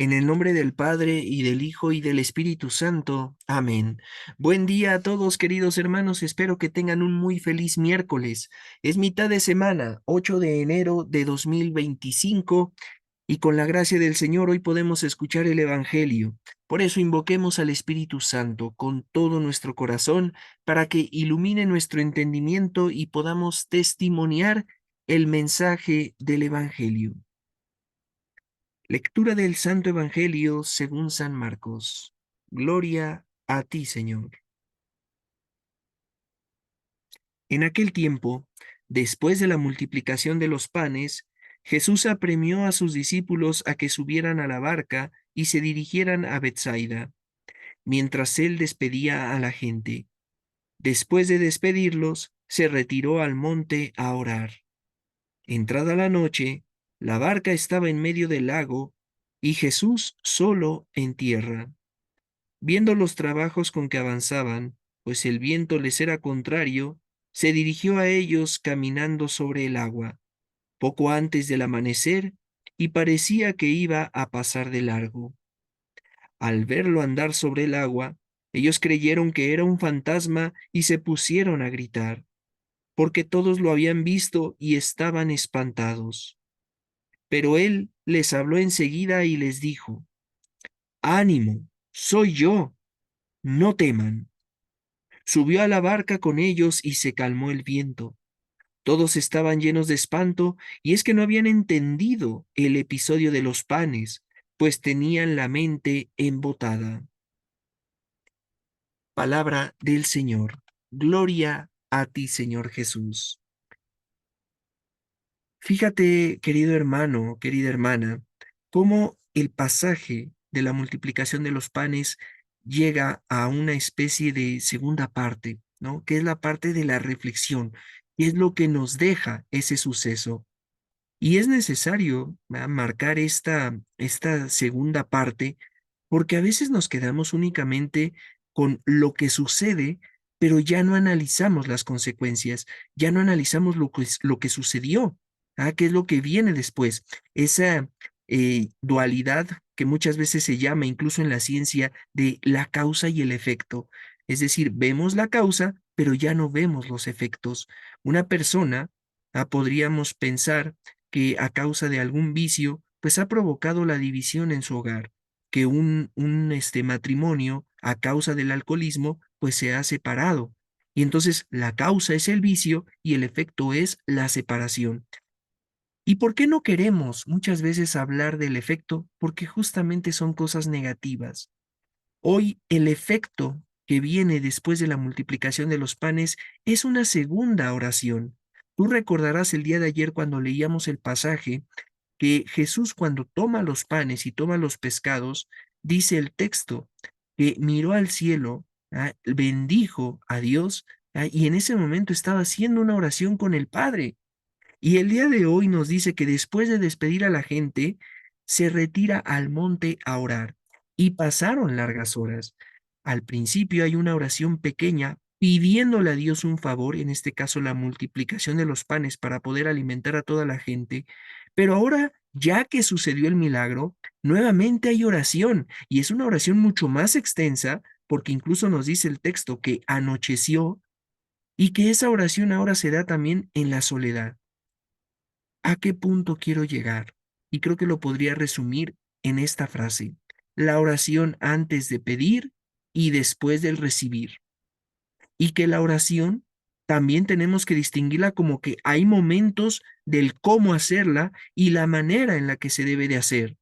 En el nombre del Padre, y del Hijo, y del Espíritu Santo. Amén. Buen día a todos, queridos hermanos. Espero que tengan un muy feliz miércoles. Es mitad de semana, 8 de enero de 2025, y con la gracia del Señor hoy podemos escuchar el Evangelio. Por eso invoquemos al Espíritu Santo con todo nuestro corazón para que ilumine nuestro entendimiento y podamos testimoniar el mensaje del Evangelio. Lectura del Santo Evangelio según San Marcos. Gloria a ti, Señor. En aquel tiempo, después de la multiplicación de los panes, Jesús apremió a sus discípulos a que subieran a la barca y se dirigieran a Bethsaida, mientras él despedía a la gente. Después de despedirlos, se retiró al monte a orar. Entrada la noche, la barca estaba en medio del lago y Jesús solo en tierra. Viendo los trabajos con que avanzaban, pues el viento les era contrario, se dirigió a ellos caminando sobre el agua, poco antes del amanecer, y parecía que iba a pasar de largo. Al verlo andar sobre el agua, ellos creyeron que era un fantasma y se pusieron a gritar, porque todos lo habían visto y estaban espantados. Pero él les habló enseguida y les dijo: «Ánimo, soy yo, no teman». Subió a la barca con ellos y se calmó el viento. Todos estaban llenos de espanto, y es que no habían entendido el episodio de los panes, pues tenían la mente embotada. Palabra del Señor. Gloria a ti, Señor Jesús. Fíjate, querido hermano, querida hermana, cómo el pasaje de la multiplicación de los panes llega a una especie de segunda parte, ¿no? Que es la parte de la reflexión, y es lo que nos deja ese suceso. Y es necesario, ¿verdad?, marcar esta segunda parte, porque a veces nos quedamos únicamente con lo que sucede, pero ya no analizamos las consecuencias, ya no analizamos lo que sucedió, qué es lo que viene después. Esa dualidad que muchas veces se llama, incluso en la ciencia, de la causa y el efecto. Es decir, vemos la causa, pero ya no vemos los efectos. Una persona, podríamos pensar que a causa de algún vicio, pues ha provocado la división en su hogar, que un matrimonio a causa del alcoholismo, pues se ha separado. Y entonces la causa es el vicio y el efecto es la separación. ¿Y por qué no queremos muchas veces hablar del efecto? Porque justamente son cosas negativas. Hoy el efecto que viene después de la multiplicación de los panes es una segunda oración. Tú recordarás el día de ayer cuando leíamos el pasaje que Jesús, cuando toma los panes y toma los pescados, dice el texto que miró al cielo, bendijo a Dios, y en ese momento estaba haciendo una oración con el Padre. Y el día de hoy nos dice que después de despedir a la gente, se retira al monte a orar. Y pasaron largas horas. Al principio hay una oración pequeña pidiéndole a Dios un favor, en este caso la multiplicación de los panes para poder alimentar a toda la gente. Pero ahora, ya que sucedió el milagro, nuevamente hay oración, y es una oración mucho más extensa, porque incluso nos dice el texto que anocheció, y que esa oración ahora se da también en la soledad. ¿A qué punto quiero llegar? Y creo que lo podría resumir en esta frase: la oración antes de pedir y después del recibir. Y que la oración también tenemos que distinguirla como que hay momentos del cómo hacerla y la manera en la que se debe de hacer.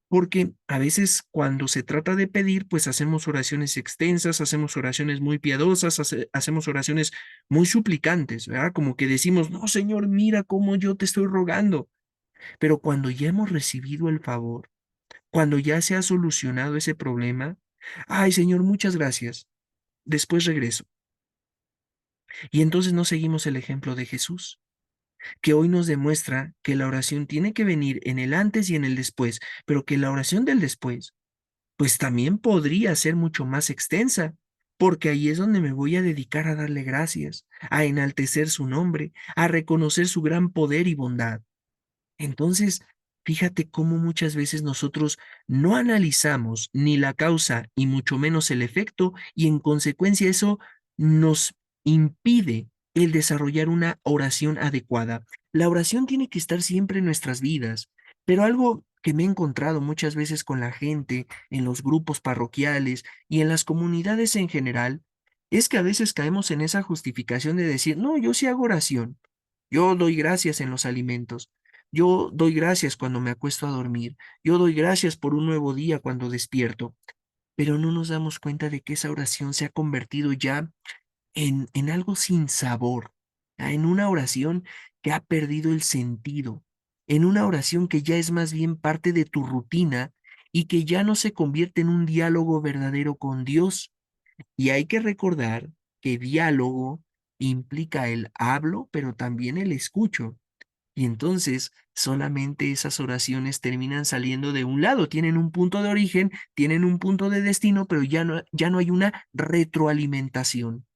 Porque a veces cuando se trata de pedir, pues hacemos oraciones extensas, hacemos oraciones muy piadosas, hacemos oraciones muy suplicantes, ¿verdad? Como que decimos: no, Señor, mira cómo yo te estoy rogando. Pero cuando ya hemos recibido el favor, cuando ya se ha solucionado ese problema, ay, Señor, muchas gracias, después regreso. Y entonces no seguimos el ejemplo de Jesús, que hoy nos demuestra que la oración tiene que venir en el antes y en el después, pero que la oración del después, pues también podría ser mucho más extensa, porque ahí es donde me voy a dedicar a darle gracias, a enaltecer su nombre, a reconocer su gran poder y bondad. Entonces, fíjate cómo muchas veces nosotros no analizamos ni la causa y mucho menos el efecto, y en consecuencia eso nos impide el desarrollar una oración adecuada. La oración tiene que estar siempre en nuestras vidas, pero algo que me he encontrado muchas veces con la gente, en los grupos parroquiales y en las comunidades en general, es que a veces caemos en esa justificación de decir, no, yo sí hago oración, yo doy gracias en los alimentos, yo doy gracias cuando me acuesto a dormir, yo doy gracias por un nuevo día cuando despierto, pero no nos damos cuenta de que esa oración se ha convertido ya en algo sin sabor, en una oración que ha perdido el sentido, en una oración que ya es más bien parte de tu rutina y que ya no se convierte en un diálogo verdadero con Dios. Y hay que recordar que diálogo implica el hablo, pero también el escucho. Y entonces solamente esas oraciones terminan saliendo de un lado, tienen un punto de origen, tienen un punto de destino, pero ya no hay una retroalimentación.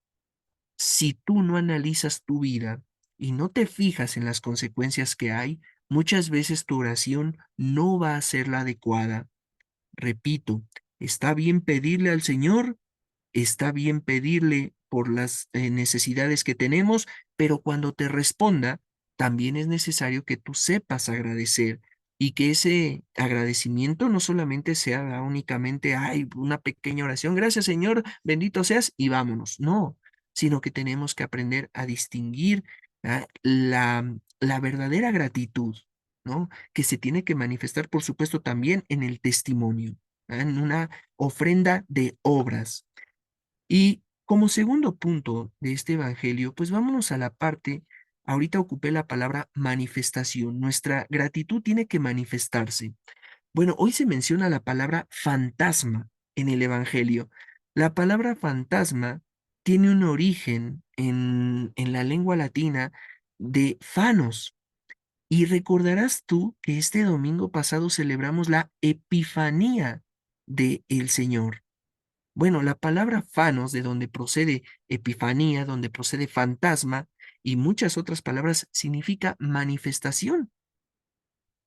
Si tú no analizas tu vida y no te fijas en las consecuencias que hay, muchas veces tu oración no va a ser la adecuada. Repito, está bien pedirle al Señor, está bien pedirle por las necesidades que tenemos, pero cuando te responda, también es necesario que tú sepas agradecer y que ese agradecimiento no solamente sea únicamente, ay, una pequeña oración, gracias Señor, bendito seas y vámonos. No, sino que tenemos que aprender a distinguir la verdadera gratitud, ¿no? Que se tiene que manifestar, por supuesto, también en el testimonio, en una ofrenda de obras. Y como segundo punto de este evangelio, pues vámonos a la parte, ahorita ocupé la palabra manifestación. Nuestra gratitud tiene que manifestarse. Bueno, hoy se menciona la palabra fantasma en el evangelio. La palabra fantasma tiene un origen en la lengua latina de fanos. Y recordarás tú que este domingo pasado celebramos la Epifanía de el Señor. Bueno, la palabra fanos, de donde procede epifanía, donde procede fantasma y muchas otras palabras, significa manifestación.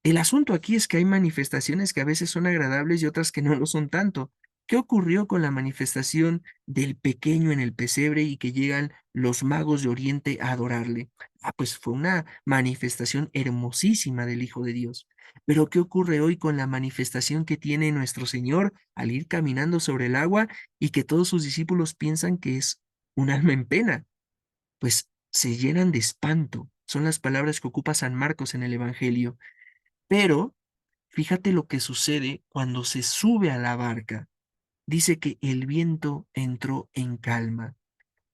El asunto aquí es que hay manifestaciones que a veces son agradables y otras que no lo son tanto. ¿Qué ocurrió con la manifestación del pequeño en el pesebre y que llegan los magos de Oriente a adorarle? Ah, pues fue una manifestación hermosísima del Hijo de Dios. Pero ¿qué ocurre hoy con la manifestación que tiene nuestro Señor al ir caminando sobre el agua y que todos sus discípulos piensan que es un alma en pena? Pues se llenan de espanto. Son las palabras que ocupa San Marcos en el Evangelio. Pero fíjate lo que sucede cuando se sube a la barca. Dice que el viento entró en calma.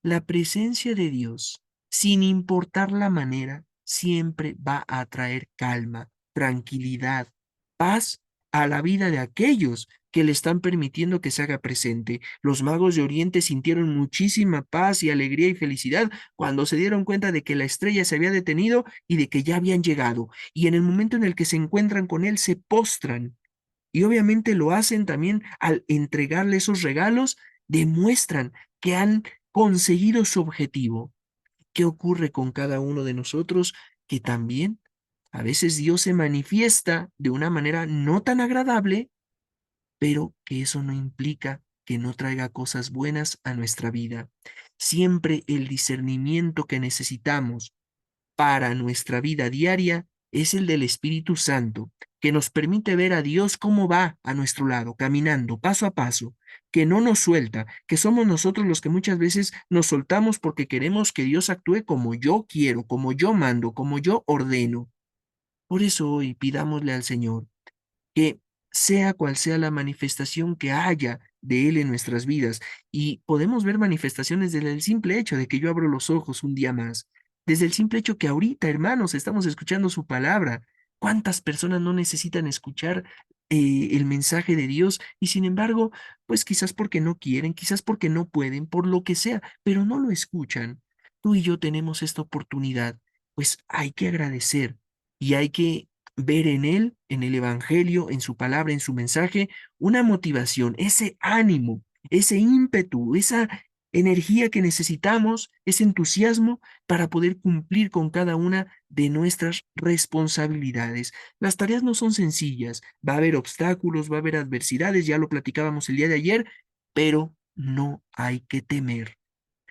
La presencia de Dios, sin importar la manera, siempre va a traer calma, tranquilidad, paz a la vida de aquellos que le están permitiendo que se haga presente. Los magos de Oriente sintieron muchísima paz y alegría y felicidad cuando se dieron cuenta de que la estrella se había detenido y de que ya habían llegado. Y en el momento en el que se encuentran con él, se postran. Y obviamente lo hacen también al entregarle esos regalos, demuestran que han conseguido su objetivo. ¿Qué ocurre con cada uno de nosotros? Que también a veces Dios se manifiesta de una manera no tan agradable, pero que eso no implica que no traiga cosas buenas a nuestra vida. Siempre el discernimiento que necesitamos para nuestra vida diaria es el del Espíritu Santo, que nos permite ver a Dios cómo va a nuestro lado, caminando paso a paso, que no nos suelta, que somos nosotros los que muchas veces nos soltamos porque queremos que Dios actúe como yo quiero, como yo mando, como yo ordeno. Por eso hoy pidámosle al Señor que sea cual sea la manifestación que haya de Él en nuestras vidas. Y podemos ver manifestaciones desde el simple hecho de que yo abro los ojos un día más, desde el simple hecho que ahorita, hermanos, estamos escuchando su palabra. ¿Cuántas personas no necesitan escuchar el mensaje de Dios? Y sin embargo, pues quizás porque no quieren, quizás porque no pueden, por lo que sea, pero no lo escuchan. Tú y yo tenemos esta oportunidad, pues hay que agradecer y hay que ver en él, en el Evangelio, en su palabra, en su mensaje, una motivación, ese ánimo, ese ímpetu, energía que necesitamos, ese entusiasmo para poder cumplir con cada una de nuestras responsabilidades. Las tareas no son sencillas, va a haber obstáculos, va a haber adversidades, ya lo platicábamos el día de ayer, pero no hay que temer.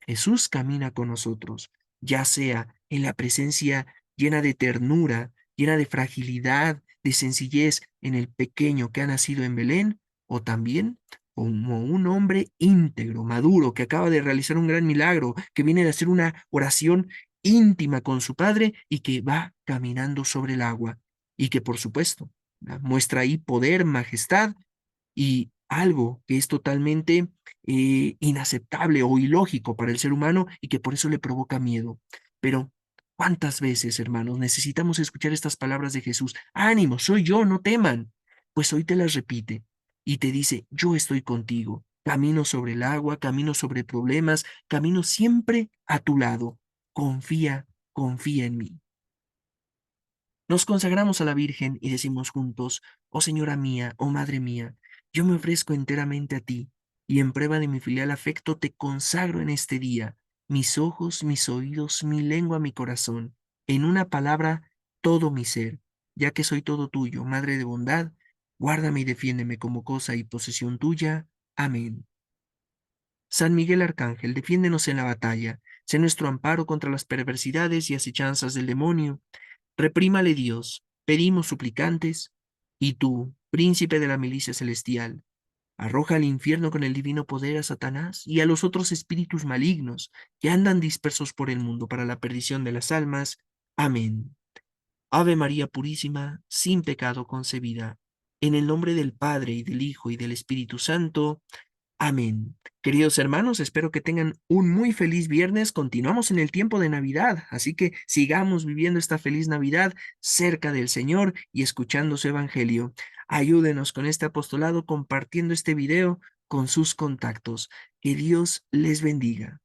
Jesús camina con nosotros, ya sea en la presencia llena de ternura, llena de fragilidad, de sencillez en el pequeño que ha nacido en Belén, o también como un hombre íntegro, maduro, que acaba de realizar un gran milagro, que viene de hacer una oración íntima con su Padre y que va caminando sobre el agua, y que por supuesto muestra ahí poder, majestad y algo que es totalmente inaceptable o ilógico para el ser humano y que por eso le provoca miedo. Pero, ¿cuántas veces, hermanos, necesitamos escuchar estas palabras de Jesús? Ánimo, soy yo, no teman. Pues hoy te las repite y te dice, yo estoy contigo. Camino sobre el agua, camino sobre problemas, camino siempre a tu lado. Confía, confía en mí. Nos consagramos a la Virgen y decimos juntos, oh Señora mía, oh Madre mía, yo me ofrezco enteramente a ti, y en prueba de mi filial afecto te consagro en este día mis ojos, mis oídos, mi lengua, mi corazón, en una palabra, todo mi ser, ya que soy todo tuyo, Madre de bondad, guárdame y defiéndeme como cosa y posesión tuya. Amén. San Miguel Arcángel, defiéndenos en la batalla, sé nuestro amparo contra las perversidades y acechanzas del demonio. Reprímale Dios, pedimos suplicantes, y tú, príncipe de la milicia celestial, arroja al infierno con el divino poder a Satanás y a los otros espíritus malignos que andan dispersos por el mundo para la perdición de las almas. Amén. Ave María Purísima, sin pecado concebida, en el nombre del Padre y del Hijo y del Espíritu Santo. Amén. Queridos hermanos, espero que tengan un muy feliz viernes. Continuamos en el tiempo de Navidad, así que sigamos viviendo esta feliz Navidad cerca del Señor y escuchando su Evangelio. Ayúdenos con este apostolado compartiendo este video con sus contactos. Que Dios les bendiga.